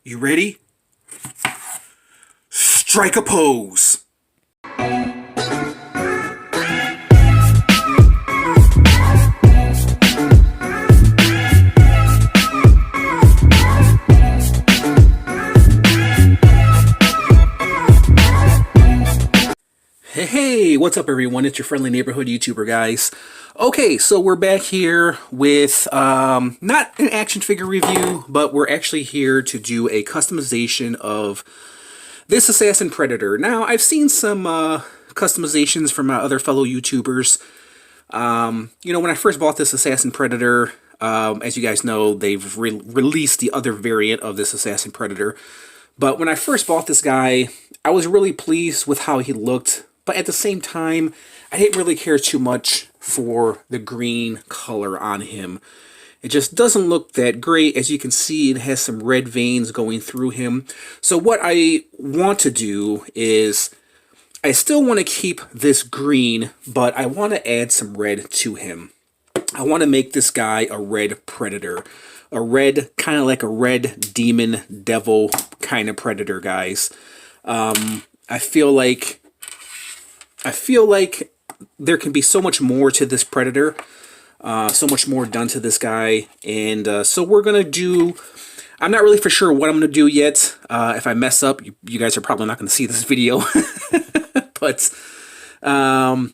You ready? Strike a pose! Hey, what's up everyone? It's your friendly neighborhood YouTuber, guys. Okay, so we're back here with, not an action figure review, but we're actually here to do a customization of this Assassin Predator. Now, I've seen some customizations from my other fellow YouTubers. When I first bought this Assassin Predator, as you guys know, they've released the other variant of this Assassin Predator. But when I first bought this guy, I was really pleased with how he looked. But at the same time, I didn't really care too much for the green color on him. It just doesn't look that great. As you can see, it has some red veins going through him. So what I want to do is, I still want to keep this green, but I want to add some red to him. I want to make this guy a red predator. A red, kind of like a red demon devil kind of predator, guys. I feel like there can be so much more to this predator, so much more done to this guy, and so we're gonna do. I'm not really for sure what I'm gonna do yet. If I mess up, you guys are probably not gonna see this video. But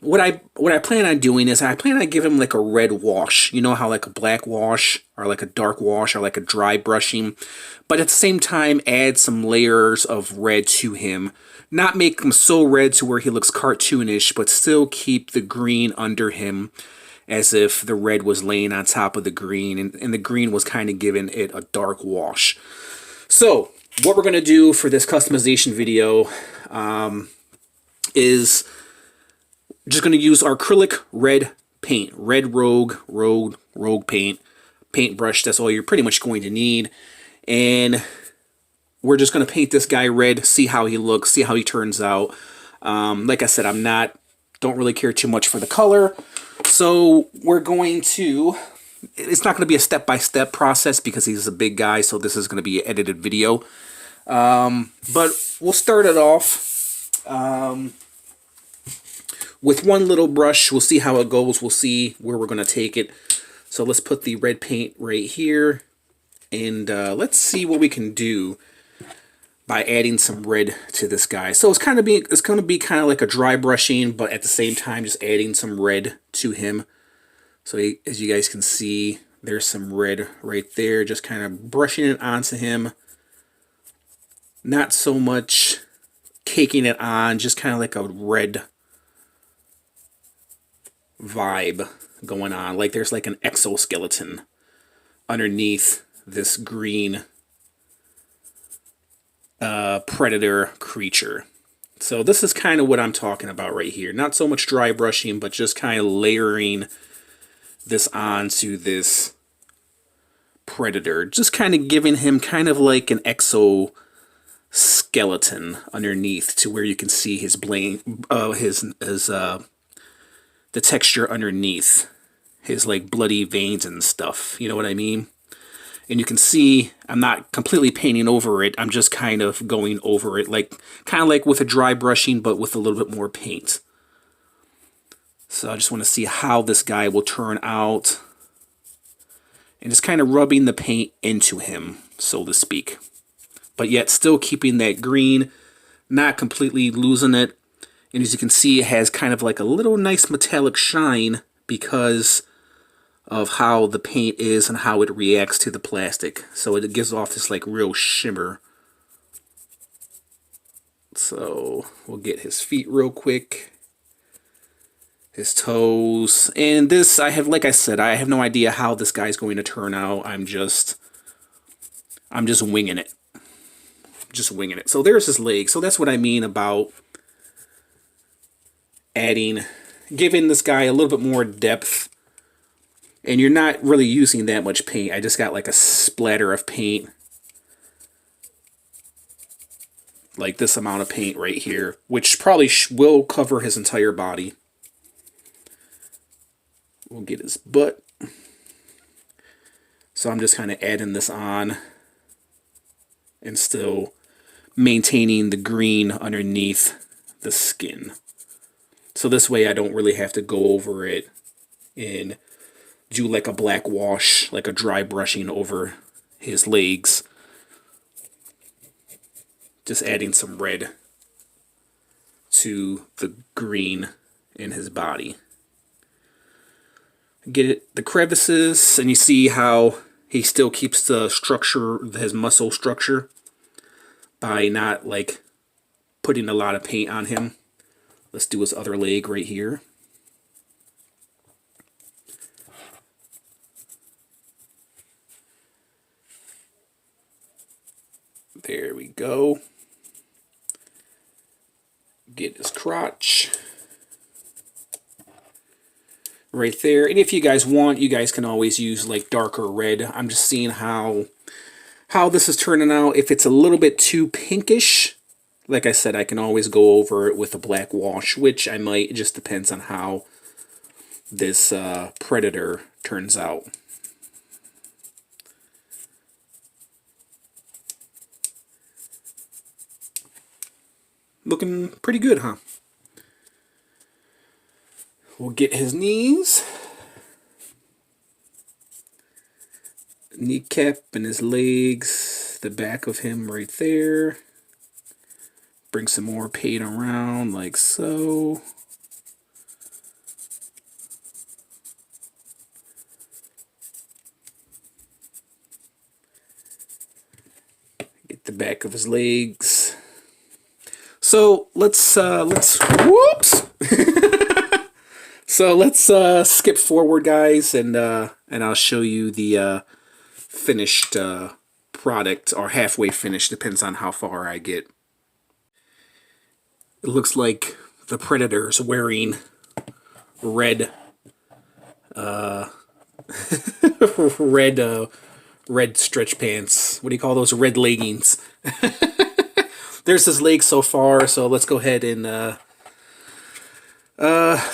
what I plan on doing is I plan on giving him like a red wash. You know how like a black wash or like a dark wash or like a dry brushing, but at the same time add some layers of red to him. Not make him so red to where he looks cartoonish, but still keep the green under him as if the red was laying on top of the green, and the green was kind of giving it a dark wash. So what we're going to do for this customization video is just going to use our acrylic red paint, red rogue paintbrush. That's all you're pretty much going to need. And we're just going to paint this guy red, see how he looks, see how he turns out. Like I said, don't really care too much for the color. So we're going to, it's not going to be a step-by-step process because he's a big guy, so this is going to be an edited video. But we'll start it off with one little brush. We'll see how it goes. We'll see where we're going to take it. So let's put the red paint right here, and let's see what we can do by adding some red to this guy. So it's going to be kind of like a dry brushing, but at the same time just adding some red to him. So as you guys can see, there's some red right there, just kind of brushing it onto him. Not so much caking it on, just kind of like a red vibe going on. Like there's like an exoskeleton underneath this green predator creature. So this is kind of what I'm talking about right here. Not so much dry brushing, but just kind of layering this onto this predator. Just kind of giving him kind of like an exoskeleton underneath, to where you can see his the texture underneath his like bloody veins and stuff. You know what I mean? And you can see I'm not completely painting over it. I'm just kind of going over it, kind of like with a dry brushing, but with a little bit more paint. So I just want to see how this guy will turn out. And just kind of rubbing the paint into him, so to speak. But yet still keeping that green, not completely losing it. And as you can see, it has kind of like a little nice metallic shine because of how the paint is and how it reacts to the plastic. So it gives off this like real shimmer. So we'll get his feet real quick, his toes, and this, like I said, I have no idea how this guy's going to turn out. I'm just winging it. Just winging it. So there's his leg. So that's what I mean about giving this guy a little bit more depth. And you're not really using that much paint. I just got like a splatter of paint. Like this amount of paint right here, which probably will cover his entire body. We'll get his butt. So I'm just kind of adding this on. and still maintaining the green underneath the skin. So this way I don't really have to go over it and do like a black wash, like a dry brushing over his legs. Just adding some red to the green in his body. Get it, the crevices, and you see how he still keeps the structure, his muscle structure, by not like putting a lot of paint on him. Let's do his other leg right here. There we go. Get his crotch right there. And if you guys want, you guys can always use like darker red. I'm just seeing how this is turning out. If it's a little bit too pinkish, like I said, I can always go over it with a black wash, which I might. It just depends on how this predator turns out. Looking pretty good, huh? We'll get his knees, kneecap, and his legs, the back of him right there. Bring some more paint around like so. Get the back of his legs. So let's whoops. So let's skip forward, guys, and I'll show you the finished product, or halfway finished, depends on how far I get. It looks like the predator's wearing red red stretch pants. What do you call those? Red leggings. There's his legs so far, so let's go ahead and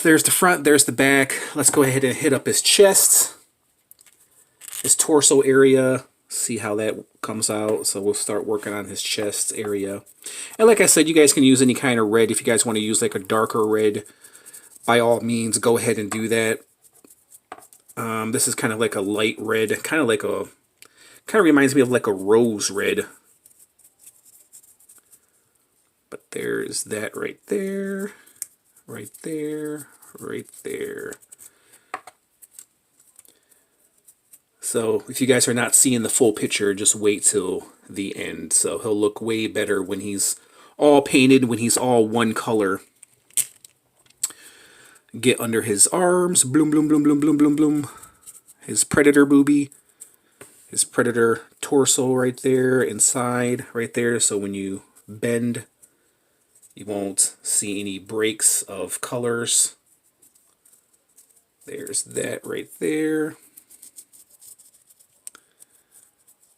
there's the front, there's the back. Let's go ahead and hit up his chest, his torso area, see how that comes out. So we'll start working on his chest area. And like I said, you guys can use any kind of red. If you guys want to use like a darker red, by all means, go ahead and do that. This is kind of like a light red, kind of reminds me of like a rose red. But there's that right there, right there, right there. So if you guys are not seeing the full picture, just wait till the end. So he'll look way better when he's all painted, when he's all one color. Get under his arms, bloom, bloom, bloom, bloom, bloom, bloom, bloom. His predator booby, his predator torso right there, inside right there. So when you bend, you won't see any breaks of colors. There's that right there.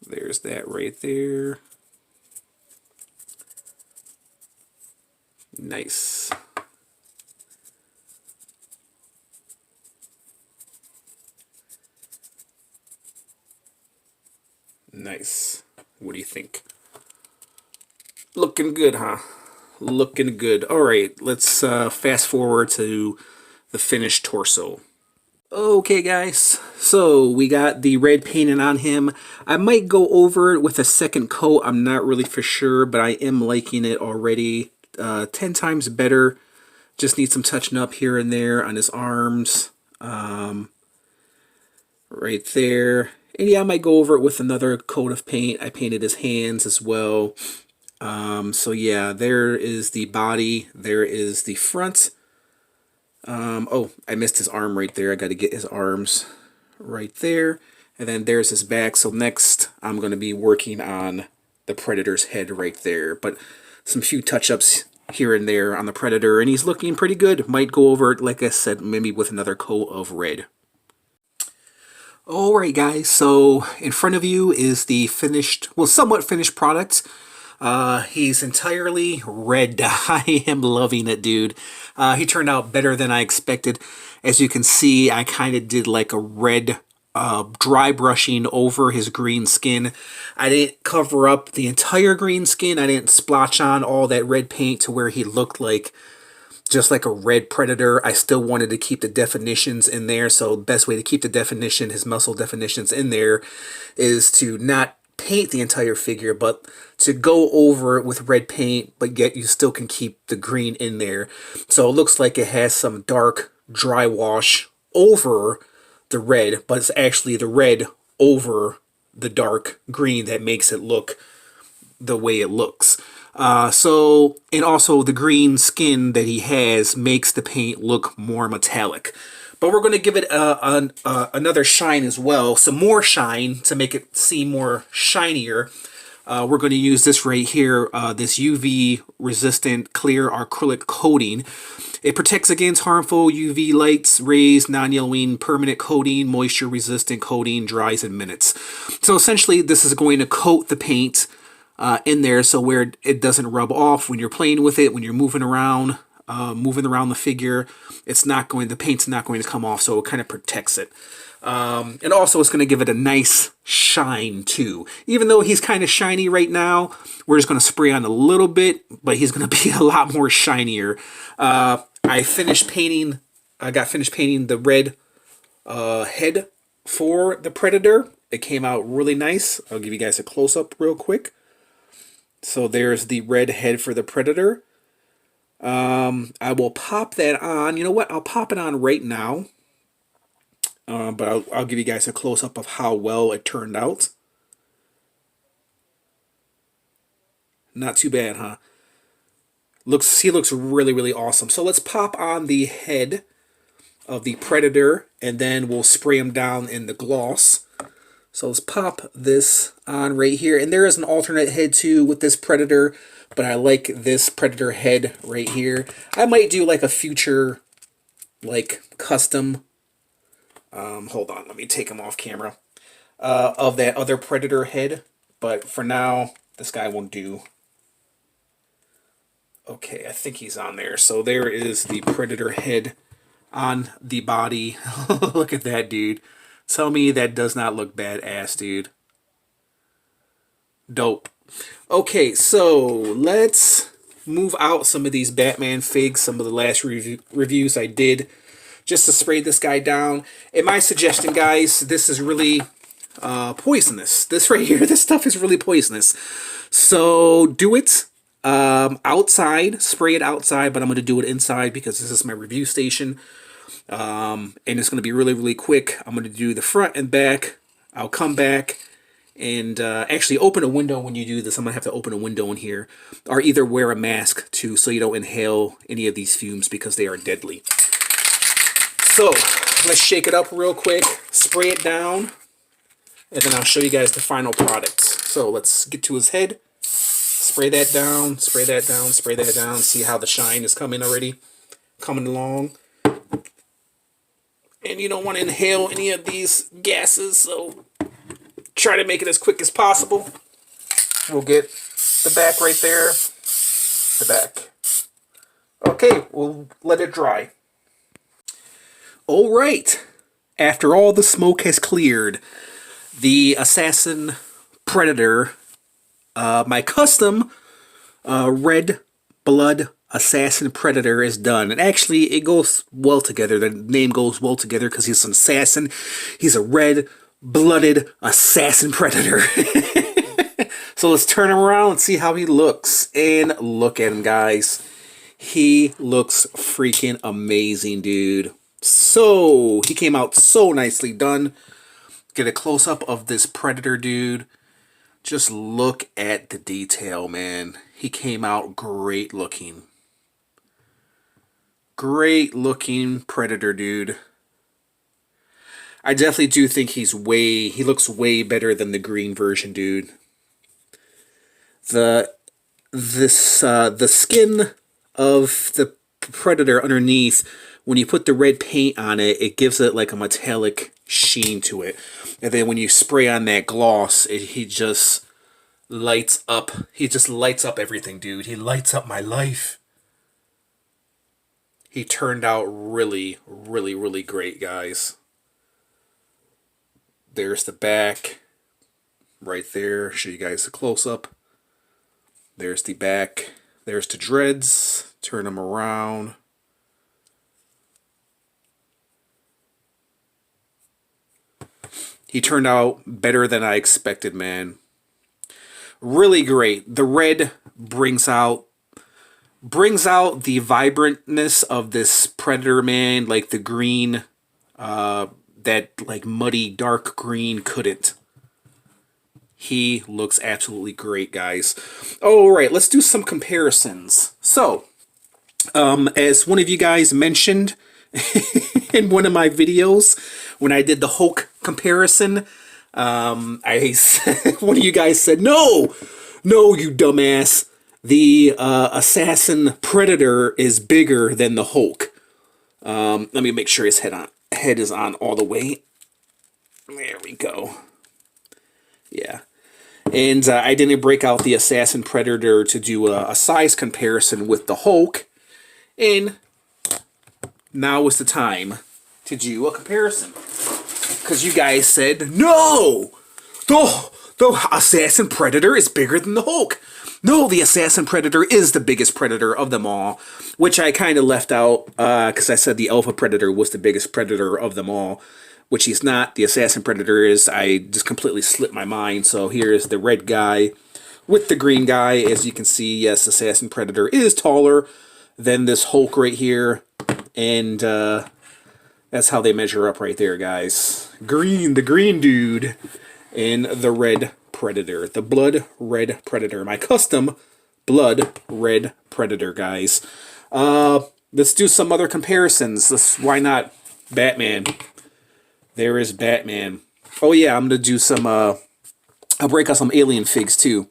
There's that right there. Nice. Nice. What do you think? Looking good, huh? Looking good. All right, let's fast forward to the finished torso. Okay, guys, so we got the red painted on him. I might go over it with a second coat. I'm not really for sure, but I am liking it already. 10 times better. Just need some touching up here and there on his arms. Right there. And yeah, I might go over it with another coat of paint. I painted his hands as well. So yeah, there is the body. There is the front. Oh, I missed his arm right there. I got to get his arms right there. And then there's his back. So next, I'm going to be working on the Predator's head right there. But some few touch-ups here and there on the Predator. And he's looking pretty good. Might go over it, like I said, maybe with another coat of red. Alright, guys. So in front of you is the finished, well, somewhat finished product. He's entirely red. I am loving it, dude. He turned out better than I expected. As you can see, I kind of did like a red dry brushing over his green skin. I didn't cover up the entire green skin. I didn't splotch on all that red paint to where he looked like just like a red predator. I still wanted to keep the definitions in there. So the best way to keep the definition, his muscle definitions in there, is to not paint the entire figure, but to go over it with red paint, but yet you still can keep the green in there. So it looks like it has some dark dry wash over the red, but it's actually the red over the dark green that makes it look the way it looks. And also the green skin that he has makes the paint look more metallic. But we're going to give it another shine as well, some more shine to make it seem more shinier. We're going to use this right here, this UV resistant clear acrylic coating. It protects against harmful UV lights, rays, non-yellowing permanent coating, moisture resistant coating, dries in minutes. So essentially this is going to coat the paint in there so where it doesn't rub off when you're playing with it, when you're moving around the figure. The paint's not going to come off, so it kind of protects it. And also it's going to give it a nice shine too. Even though he's kind of shiny right now, we're just going to spray on a little bit, but he's going to be a lot more shinier. I got finished painting the red head for the Predator. It came out really nice. I'll give you guys a close-up real quick. So there's the red head for the Predator. I will pop that on. You know what? I'll pop it on right now. But I'll give you guys a close-up of how well it turned out. Not too bad, huh? He looks really, really awesome. So let's pop on the head of the Predator, and then we'll spray him down in the gloss. So let's pop this on right here. And there is an alternate head too with this Predator, but I like this Predator head right here. I might do like a future, like, custom, hold on, let me take him off camera, of that other Predator head. But for now, this guy won't do. Okay, I think he's on there. So there is the Predator head on the body. Look at that, dude. Tell me that does not look badass, dude. Dope. Okay, so let's move out some of these Batman figs, some of the last reviews I did, just to spray this guy down. And my suggestion, guys, this is really poisonous. This right here, this stuff is really poisonous. So do it outside, spray it outside, but I'm going to do it inside because this is my review station. And it's going to be really, really quick. I'm going to do the front and back. I'll come back and actually open a window when you do this. I'm going to have to open a window in here, or either wear a mask too so you don't inhale any of these fumes because they are deadly. So let's shake it up real quick, spray it down, and then I'll show you guys the final product. So let's get to his head. Spray that down, spray that down, spray that down. See how the shine is coming already? Coming along. And you don't want to inhale any of these gases, so try to make it as quick as possible. We'll get the back right there. The back. Okay, we'll let it dry. All right. After all the smoke has cleared, the Assassin Predator, my custom red blood Assassin Predator is done. And actually, it goes well together. The name goes well together because he's an assassin. He's a red-blooded Assassin Predator. So let's turn him around and see how he looks. And look at him, guys. He looks freaking amazing, dude. So, he came out so nicely done. Get a close-up of this Predator, dude. Just look at the detail, man. He came out great looking. Great looking Predator, dude. I definitely do think he looks way better than the green version, dude. The skin of the Predator underneath, when you put the red paint on it, it gives it like a metallic sheen to it. And then when you spray on that gloss, he just lights up. He just lights up everything, dude. He lights up my life. He turned out really, really, really great, guys. There's the back. Right there. Show you guys a close-up. There's the back. There's the dreads. Turn them around. He turned out better than I expected, man. Really great. The red brings out the vibrantness of this Predator, man. Like the green, that like muddy dark green couldn't. He looks absolutely great, guys. All right, let's do some comparisons. So, as one of you guys mentioned in one of my videos, when I did the Hulk comparison, one of you guys said, no, you dumbass. The Assassin Predator is bigger than the Hulk. Let me make sure his head is on all the way. There we go. Yeah. And I didn't break out the Assassin Predator to do a size comparison with the Hulk. And now is the time to do a comparison. Because you guys said, no! The Assassin Predator is bigger than the Hulk. No, the Assassin Predator is the biggest Predator of them all. Which I kind of left out because I said the Alpha Predator was the biggest Predator of them all. Which he's not. The Assassin Predator is. I just completely slipped my mind. So here's the red guy with the green guy. As you can see, yes, Assassin Predator is taller than this Hulk right here. And that's how they measure up right there, guys. The green dude, and the red Predator. The blood red Predator. My custom blood red Predator, guys. Let's do some other comparisons. Why not Batman? There is Batman. Oh yeah, I'm gonna do some. I'll break out some alien figs too.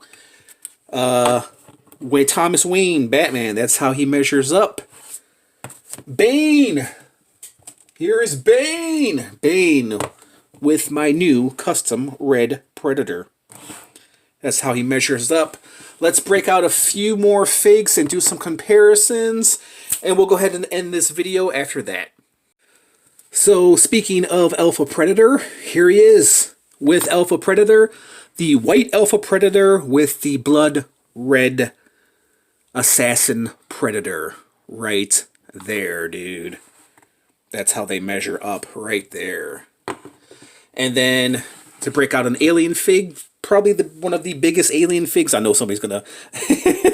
Thomas Wayne, Batman. That's how he measures up. Bane. Here is Bane. Bane with my new custom red Predator. That's how he measures up. Let's break out a few more figs and do some comparisons, and we'll go ahead and end this video after that. So, speaking of Alpha Predator, here he is with Alpha Predator, the white Alpha Predator with the blood red Assassin Predator. Right there, dude. That's how they measure up right there. And then, to break out an alien fig, probably one of the biggest alien figs. I know somebody's gonna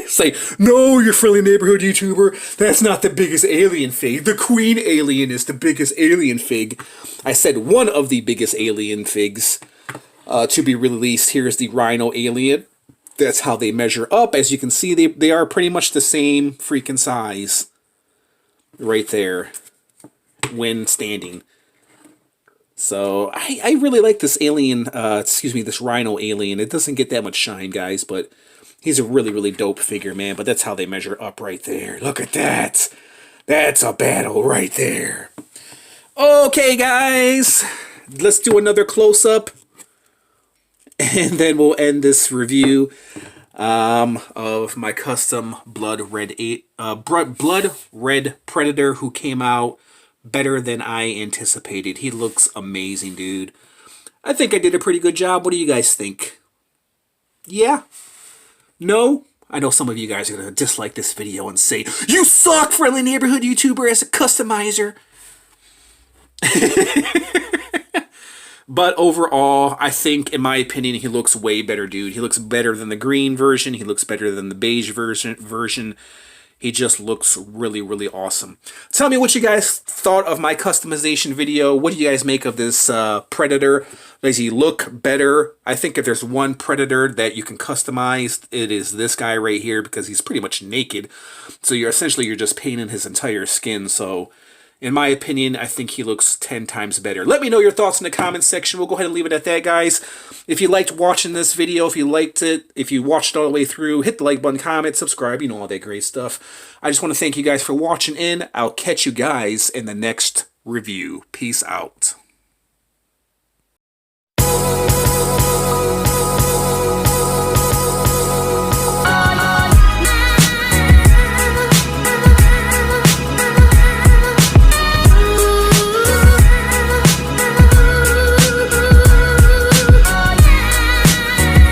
say, no, your friendly neighborhood YouTuber, that's not the biggest alien fig. The Queen Alien is the biggest alien fig. I said one of the biggest alien figs to be released. Here's the Rhino Alien. That's how they measure up. As you can see, they are pretty much the same freaking size. Right there. When standing. So, I really like this alien, this Rhino Alien. It doesn't get that much shine, guys, but he's a really, really dope figure, man. But that's how they measure up right there. Look at that. That's a battle right there. Okay, guys. Let's do another close-up. And then we'll end this review of my custom blood red Predator who came out better than I anticipated. He looks amazing, dude. I think I did a pretty good job. What do you guys think? Yeah? No? I know some of you guys are going to dislike this video and say, you suck, friendly neighborhood YouTuber, as a customizer. But overall, I think, in my opinion, he looks way better, dude. He looks better than the green version. He looks better than the beige version. He just looks really, really awesome. Tell me what you guys thought of my customization video. What do you guys make of this Predator? Does he look better? I think if there's one Predator that you can customize, it is this guy right here, because he's pretty much naked. So you're just painting his entire skin. So in my opinion, I think he looks 10 times better. Let me know your thoughts in the comments section. We'll go ahead and leave it at that, guys. If you liked watching this video, if you liked it, if you watched all the way through, hit the like button, comment, subscribe, you know, all that great stuff. I just want to thank you guys for watching in. I'll catch you guys in the next review. Peace out.